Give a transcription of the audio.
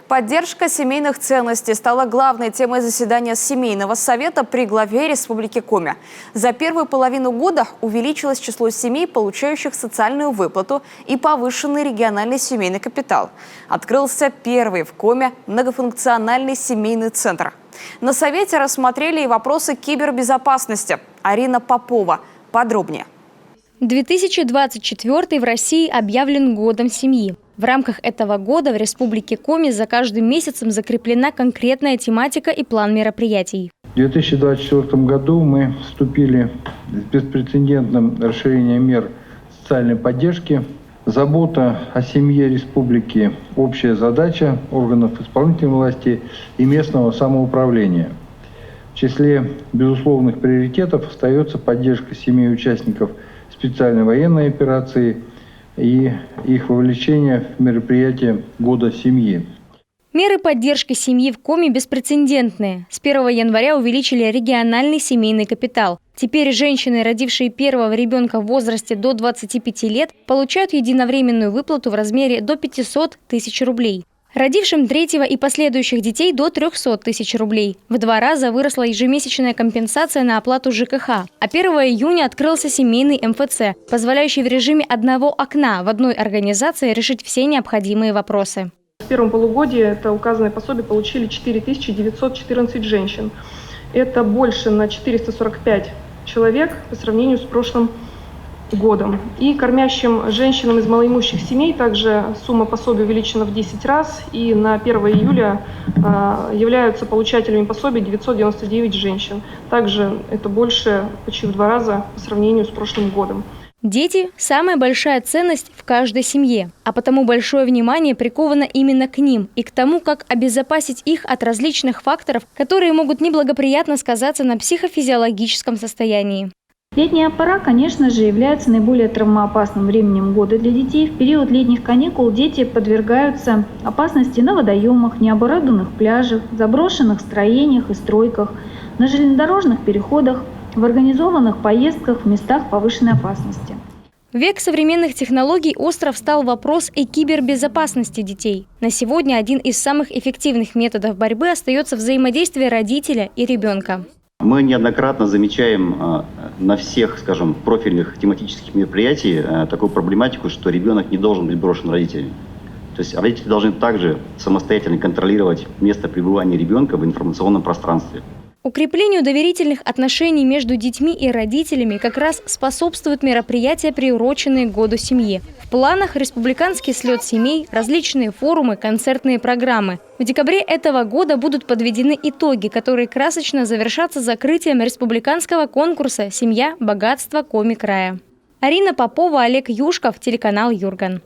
Поддержка семейных ценностей стала главной темой заседания Семейного совета при главе Республики Коми. За первую половину года увеличилось число семей, получающих социальную выплату и повышенный региональный семейный капитал. Открылся первый в Коми многофункциональный семейный центр. На совете рассмотрели и вопросы кибербезопасности. Арина Попова подробнее. 2024 в России объявлен годом семьи. В рамках этого года в Республике Коми за каждым месяцем закреплена конкретная тематика и план мероприятий. В 2024 году мы вступили с беспрецедентным расширением мер социальной поддержки. Забота о семье республики – общая задача органов исполнительной власти и местного самоуправления. В числе безусловных приоритетов остается поддержка семей участников специальной военной операции и их вовлечение в мероприятие Года семьи. Меры поддержки семьи в Коми беспрецедентные. С 1 января увеличили региональный семейный капитал. Теперь женщины, родившие первого ребенка в возрасте до 25 лет, получают единовременную выплату в размере до 500 тысяч рублей. Родившим третьего и последующих детей до 300 тысяч рублей. В 2 раза выросла ежемесячная компенсация на оплату ЖКХ. А 1 июня открылся семейный МФЦ, позволяющий в режиме одного окна в одной организации решить все необходимые вопросы. В первом полугодии это указанное пособие получили 4914 женщин. Это больше на 445 человек по сравнению с прошлым годом. И кормящим женщинам из малоимущих семей также сумма пособия увеличена в 10 раз. И на 1 июля являются получателями пособия 999 женщин. Также это больше почти в 2 раза по сравнению с прошлым годом. Дети – самая большая ценность в каждой семье, а потому большое внимание приковано именно к ним и к тому, как обезопасить их от различных факторов, которые могут неблагоприятно сказаться на психофизиологическом состоянии. Летняя пора, конечно же, является наиболее травмоопасным временем года для детей. В период летних каникул дети подвергаются опасности на водоемах, необорудованных пляжах, заброшенных строениях и стройках, на железнодорожных переходах, в организованных поездках в местах повышенной опасности. В век современных технологий остро встал вопрос и кибербезопасности детей. На сегодня один из самых эффективных методов борьбы остается взаимодействие родителя и ребенка. Мы неоднократно замечаем на всех, скажем, профильных тематических мероприятиях такую проблематику, что ребенок не должен быть брошен родителями. То есть родители должны также самостоятельно контролировать место пребывания ребенка в информационном пространстве. Укреплению доверительных отношений между детьми и родителями как раз способствуют мероприятия, приуроченные к Году семьи. В планах республиканский слет семей, различные форумы, концертные программы. В декабре этого года будут подведены итоги, которые красочно завершатся закрытием республиканского конкурса «Семья. Богатство Коми края». Арина Попова, Олег Юшков, телеканал Юрган.